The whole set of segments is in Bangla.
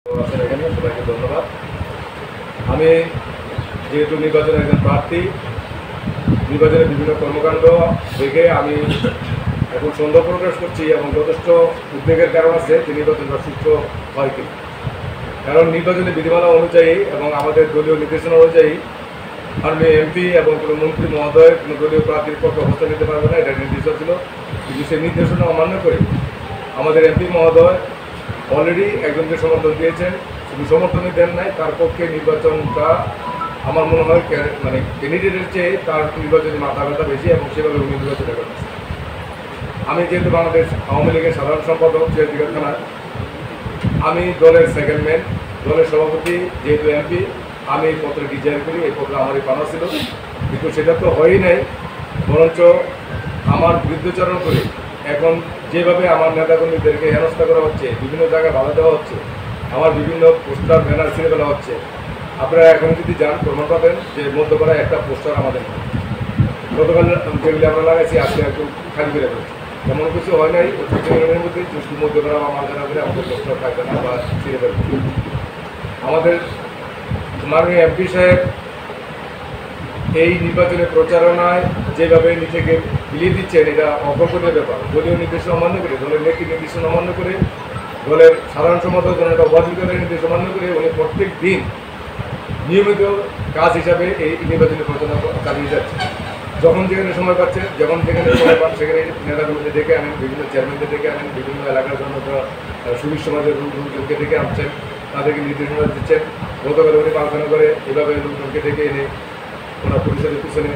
এখানে সবাইকে ধন্যবাদ। আমি যেহেতু নির্বাচনের একজন প্রার্থী, নির্বাচনের বিভিন্ন কর্মকাণ্ড দেখে আমি এখন সন্দেহ প্রকাশ করছি এবং যথেষ্ট উদ্বেগের কারণ আছে যে নির্বাচনটা সুষ্ঠু হয় কি। কারণ নির্বাচনী বিধিমালা অনুযায়ী এবং আমাদের দলীয় নির্দেশনা অনুযায়ী আমি এমপি এবং কোনো মন্ত্রী মহোদয় কোনো দলীয় প্রার্থীর পক্ষে অবস্থান নিতে পারবে না, এটা নির্দেশনা ছিল। কিন্তু সেই নির্দেশনা অমান্য করে আমাদের এমপি মহোদয় অলরেডি একজনকে সমর্থন দিয়েছেন, শুধু সমর্থনই দেন নাই, তার পক্ষে নির্বাচনটা আমার মনে হয় মানে ক্যান্ডিডেটের চেয়ে তার নির্বাচনী মাথা ব্যথা বেশি এবং সেভাবে উনি নির্বাচনটা করতেছেন। আমি যেহেতু বাংলাদেশ আওয়ামী লীগের সাধারণ সম্পাদক সিরাজগঞ্জ থানার, আমি দলের সেকেন্ড ম্যান, দলের সভাপতি যেহেতু এমপি, আমি এই পত্রে ডিজাইন করি, এই পত্র আমারই পাওয়া ছিল, কিন্তু সেটা তো হয়ই নাই, বরঞ্চ আমার বিরুদ্ধচারণ করে এখন যেভাবে আমার নেতাকর্মীদেরকে হেনস্থা করা হচ্ছে, বিভিন্ন জায়গায় বাধা দেওয়া হচ্ছে, আমার বিভিন্ন পোস্টার ব্যানার ছিঁড়ে ফেলা হচ্ছে। আপনারা এখন যদি যান প্রমাণ পাবেন যে মধ্যপাড়ায় একটা পোস্টার আমাদের গতকাল যেগুলি আমরা লাগাইছি আজকে একটু খালি করে ফেলছি। এমন কিছু হয় নাই, প্রত্যেকের মধ্যে যদি মধ্যপাড়া বা মালখানা করে আমাদের পোস্টার থাকবে না বা ছিঁড়ে ফেলবে। আমাদের মাননীয় এমপি সাহেব এই নির্বাচনের প্রচারণায় যেভাবে নিজেকে বিলিয়ে দিচ্ছেন, এটা অকল্পনীয় ব্যাপার। দলীয় নির্দেশনা অমান্য করে, দলের নেত্রী নির্দেশনা অমান্য করে, দলের সাধারণ সম্পাদক জনতা অবাধিকারের নির্দেশ অমান্য করে উনি প্রত্যেক দিন নিয়মিত কাজ হিসাবে এই নির্বাচনী প্রচারণা চালিয়ে যাচ্ছে। যখন যেখানে সময় পাচ্ছেন, যখন যেখানে সময় পান সেখানে নেতাগুলোকে ডেকে আনেন, বিভিন্ন চেয়ারম্যানদের ডেকে আনেন, বিভিন্ন এলাকার জন্য সুবিধ সমাজের লোকজনকে ডেকে আনছেন, তাদেরকে নির্দেশনা দিচ্ছেন। গতকাল উনি পালখানা করে এভাবে লোকজনকে ডেকে এনে ওনার পরিষদের পিছনে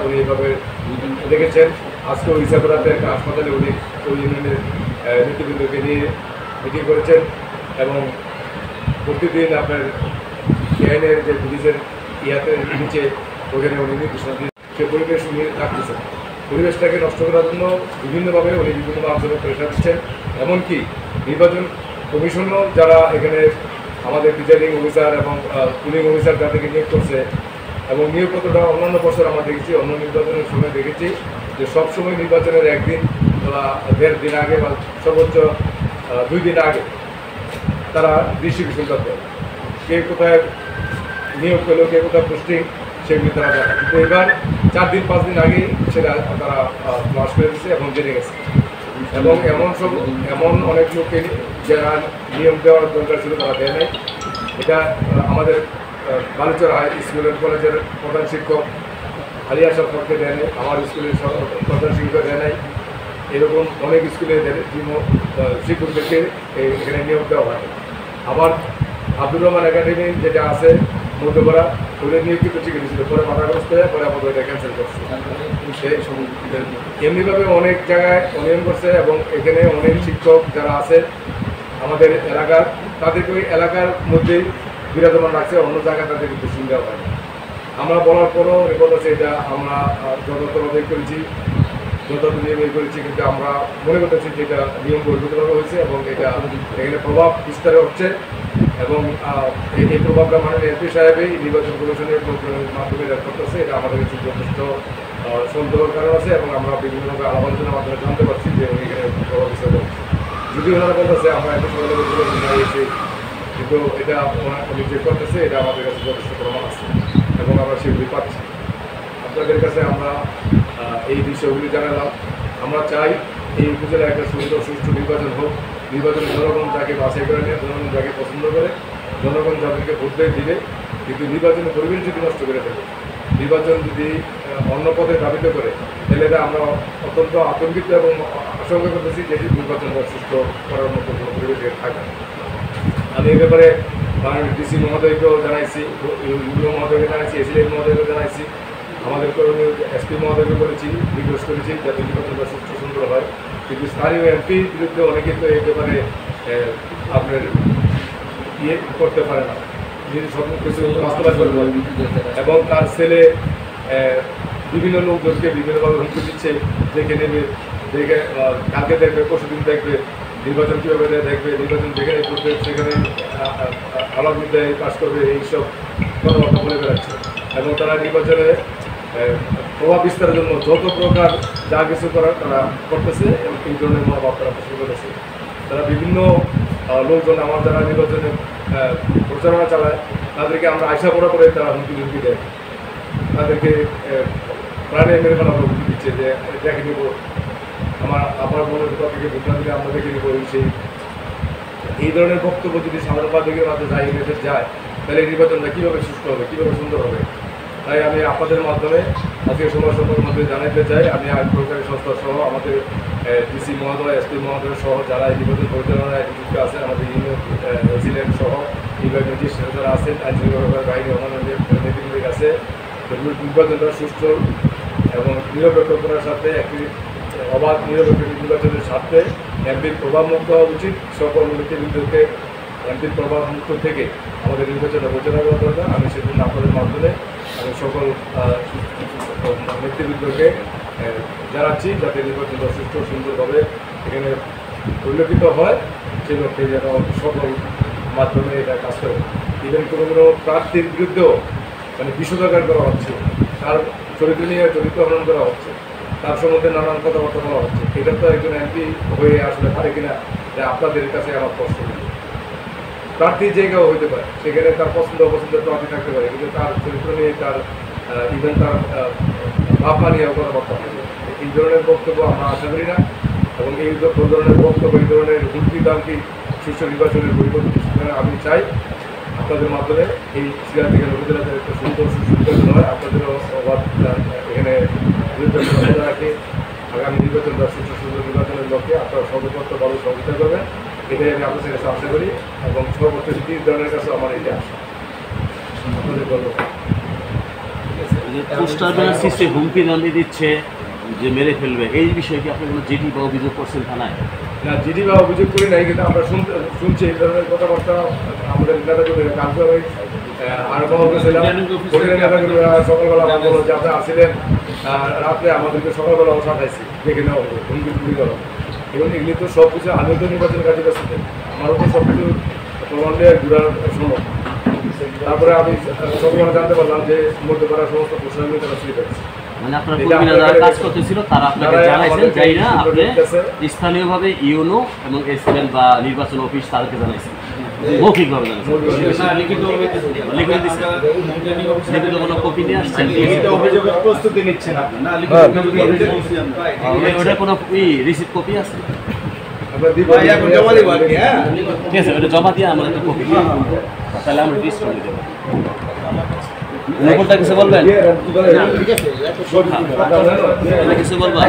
উনি এভাবে দেখেছেন। আজকেও ইসাপুরাতে একটা হাসপাতালে উনি ওই ইউনিয়নের নেতৃবৃন্দকে নিয়ে মিটিং করেছেন এবং প্রতিদিন আপনার আইনের যে পুলিশের ইয়াতে নিচে ওখানে উনি নির্দেশনা দিয়ে সে পরিবেশ উনি রাখতেছেন। পরিবেশটাকে নষ্ট করার জন্য বিভিন্নভাবে উনি বিভিন্ন আন্দোলনে প্রেশার দিচ্ছেন। এমনকি নির্বাচন কমিশনও যারা এখানে আমাদের প্রিজাইডিং অফিসার এবং পুলিং অফিসার যাদেরকে নিয়োগ করছে এবং নিয়োগপত্রটা অন্যান্য বছর আমরা দেখেছি, অন্য নির্বাচনের সময় দেখেছি যে সবসময় নির্বাচনের একদিন বা 1.5 দিন আগে বা সর্বোচ্চ 2 দিন আগে তারা ডিস্ট্রিবিউশন করতে হবে, কে কোথায় নিয়োগ পেল, কে কোথায় পোস্টিং, সেগুলি তারা দেখায়। কিন্তু এবার 4 দিন 5 দিন আগেই সেটা তারা ক্লাস করে দিচ্ছে এবং জেনে গেছে। এবং এমন অনেক লোককে যারা নিয়ম দেওয়ার দরকার ছিল তারা দেয় নাই। এটা আমাদের বালুচর হাই স্কুল অ্যান্ড কলেজের প্রধান শিক্ষক আলিয়া সরকারকে দেয় নাই, আমার স্কুলের প্রধান শিক্ষক দেয় নাই, এরকম অনেক স্কুলে শিক্ষকদেরকে এখানে নিয়োগ দেওয়া হয়। আবার আব্দুর রহমান একাডেমি যেটা আছে মধ্যপাড়া, ওদের নিয়োগ কিন্তু ঠিক ছিল, পরে মাথাগ্রস্ত হয়ে পরে আমাদের ওইটা ক্যান্সেল করছে। এমনিভাবে অনেক জায়গায় অনিয়ম করছে এবং এখানে অনেক শিক্ষক যারা আছে আমাদের এলাকার, তাদেরকে ওই এলাকার মধ্যেই বিরাজমান রাখছে, অন্য জায়গায় তাদের কিন্তু সুবিধা হয় না। আমরা বলার পরও রেকর্ড আছে, এটা আমরা যতভাবে করেছি, যত নিয়মে করেছি, কিন্তু আমরা মনে করতেছি যে এটা নিয়ম বহির্ভূতভাবে হয়েছে এবং এটা এখানে প্রভাব বিস্তারে হচ্ছে এবং এই প্রভাবটা মাননীয় এমপি সাহেবই নির্বাচন কমিশনের মাধ্যমে করতেছে। এটা আমাদের কাছে যথেষ্ট সন্দেহের কারণ আছে এবং আমরা বিভিন্নভাবে আলাপ আলোচনার মাধ্যমে জানতে পারছি যে উনি এখানে প্রভাব বিস্তার করছে। যদি ওনারা বলতেছে আমরা এত সকালে এসে, কিন্তু এটা উনি যে করতেছে এটা আমাদের কাছে যথেষ্ট প্রমাণ আছে এবং আমরা সেগুলি পাচ্ছি। আপনাদের কাছে আমরা এই বিষয়গুলি জানালাম। আমরা চাই এই উপজেলায় একটা সুন্দর সুষ্ঠু নির্বাচন হোক। নির্বাচনে জনগণ যাকে বাছাই করে নেয়, জনগণ যাকে পছন্দ করে, জনগণ যাদেরকে ভোট দিবে, কিন্তু নির্বাচনের পরিবেশ যদি নষ্ট করে ফেলে, নির্বাচন যদি অন্য পথে ধাবিত করে, তাহলে এটা আমরা অত্যন্ত আতঙ্কিত এবং আশঙ্কা করতেছি যে নির্বাচনটা সুষ্ঠু করার মতো কোনো পরিবেশ থাকে। আমি এই ব্যাপারে ডিসি মহোদয়কেও জানাইছি, ইউনিও মহোদয়কে জানাইছি, এসিআই মহোদয়কে জানাইছি, আমাদের করণীয় এসপি মহোদয়কে বলেছি, রিকোয়েস্ট করেছি যাতে নির্বাচনটা সুষ্ঠু সুন্দর হয়। কিন্তু স্থানীয় এমপির বিরুদ্ধে অনেকে তো এই ব্যাপারে আপনার ইয়ে করতে পারে না, নিজের সব কিছু বাস্তবায়ন করতে পারে এবং তার ছেলে বিভিন্ন লোকজনকে বিভিন্নভাবে হুমকি দিচ্ছে, দেখে নেবে, দেখে কালকে দেখবে, পরশুদিন দেখবে, নির্বাচন কীভাবে দেখবে, নির্বাচন যেখানে করবে সেখানে আলাপ বিদ্যায় কাজ করবে, এইসব কথাবার্তা বলে বেড়াচ্ছে এবং তারা নির্বাচনে প্রভাব বিস্তারের জন্য যত প্রকার যা কিছু করার তারা করতেছে এবং এই ধরনের মনোভাব তারা পোষণ করেছে। তারা বিভিন্ন লোকজন আমার যারা নির্বাচনে প্রচারণা চালায় তাদেরকে আমরা আশা করা করে তারা হুমকি দেয়, তাদেরকে প্রাণে মেরে ফেলা হুমকি দিচ্ছে যে দেখে নেব আমার মনের থেকে ঘটনা দিলে আমরা দেখে নেব। এই ধরনের বক্তব্য যদি সাধারণ পাবলিকের মাঝে যায়, মেসেজ যায়, তাহলে নির্বাচনটা কীভাবে সুস্থ হবে, কীভাবে সুন্দর হবে। তাই আমি আপনাদের মাধ্যমে আজকে সময় সম্পর্কের মধ্যে জানাতে চাই, আমি আইন প্রয়োগকারী সংস্থা সহ আমাদের ডিসি মহোদয়, এসপি মহোদয় সহ যারা এই নির্বাচন পরিচালনায় নিযুক্ত আছেন, আমাদের ইউনিয়ন প্রেসিডেন্ট সহ নির্বাহী ম্যাজিস্ট্রেট যারা আছেন, আইন শৃঙ্খলা বাহিনী অন্যান্য নেতৃবৃন্দের কাছে নির্বাচনটা সুষ্ঠু এবং নিরপেক্ষ করার সাথে একটি অবাধ নিরপেক্ষ নির্বাচনের স্বার্থে এমপির প্রভাবমুক্ত হওয়া উচিত। সকল নেতৃবৃন্দকে এমপির প্রভাবমুক্ত থেকে আমাদের নির্বাচনটা পরিচালনা করা দরকার। আমি সেজন্য আপনাদের মাধ্যমে আমি সকল নেতৃবৃন্দকে জানাচ্ছি যাতে নির্বাচনটা সুষ্ঠু সুন্দরভাবে এখানে পরিলক্ষিত হয়, সেই লক্ষ্যে যেন সকল মাধ্যমে এটা কাজ করে। ইভেন কোনো প্রার্থীর বিরুদ্ধেও মানে বিষোদ্গার করা হচ্ছে, তার চরিত্র নিয়ে চরিত্র হরণ করা হচ্ছে, তার সম্বন্ধে নানান কথাবার্তা বলা হচ্ছে। এটা তো একজন এমপি হয়ে আসলে পারে কিনা যে আপনাদের কাছে আমার প্রশ্ন নেই। প্রার্থী যে কেউ হইতে পারে, সেখানে তার পছন্দ অপছন্দের প্রার্থী থাকতে পারে, কিন্তু তার চরিত্র নিয়ে তার ইভেন তার ভাবনা নিয়ে কথাবার্তা হবে। এই ধরনের বক্তব্য আমরা আশা করি না, এবং এই ধরনের বক্তব্য, এই ধরনের হুমকি দামকি সুষ্ঠু নির্বাচনের পরিবর্তন আমি চাই আপনাদের মাধ্যমে এই সিরাজদিঘার উপজেলাতে একটা সুন্দর সুনির্বাচন হয়। আপনাদেরও এখানে বজায় রাখে আগামী নির্বাচনটা সুষ্ঠু সুন্দর নির্বাচনের লক্ষ্যে আপনারা সর্বত্রভাবে সহযোগিতা করবেন, এটাই আমি আপনাদের কাছে আশা করি। এবং সর্বোচ্চ নীতির ধরনের কাছে আমার এই আশা আপনাদের বলব। পোস্টার ব্যানার সিস্টেম হুমকি নামিয়ে দিচ্ছে যে মেরে ফেলবে, এই বিষয়ে কি আপনি কোনো জিডি বা অভিযোগ করছেন থানায়? না, জিডি বা অভিযোগ করি নাই, কিন্তু আমরা শুনছি এই ধরনের কথাবার্তা আমাদের নেতাকর্মীরা কালকে আমি আর নেতাকর্মীরা সকালবেলা আমার বলল যে আপনি আসছিলেন রাত্রে, আমাদেরকে সকালবেলা সাজাইছি দেখে নেওয়া হতো হুমকি পুরি করা। এবং এগুলি তো সব কিছু আমিও তো নির্বাচনের কাজে ব্যস্ত, আমারও তো সব কিছু প্রমাণ নিয়ে ঘুরার সম্ভব। তারপরে আমি সকালবেলা জানতে পারলাম যে মধ্যপাড়ার সমস্ত প্রশ্নগুলি তারা শুরু করেছে। মানে আপনার কর্মীরা যারা কাজ করতেছিল তারা আপনাকে জানাইছেন, যাই না আপনি স্থানীয়ভাবে ইউনো এবং এসএল বা নির্বাচন অফিস তাদেরকে জানাইছেন, মৌখিকভাবে জানাইছেন, লিখিত কোনো কপি নিয়ে আসছেন? প্রস্তুতি নিচ্ছেন না, ওটা কোনো রিসিভ কপি আছে? ঠিক আছে, ওটা জমা দিয়ে আমরা একটা কপি, তাহলে আমরা রিস্ট করে দেবো। নকুলটা কিছু বলবেন? কিছু বলবেন?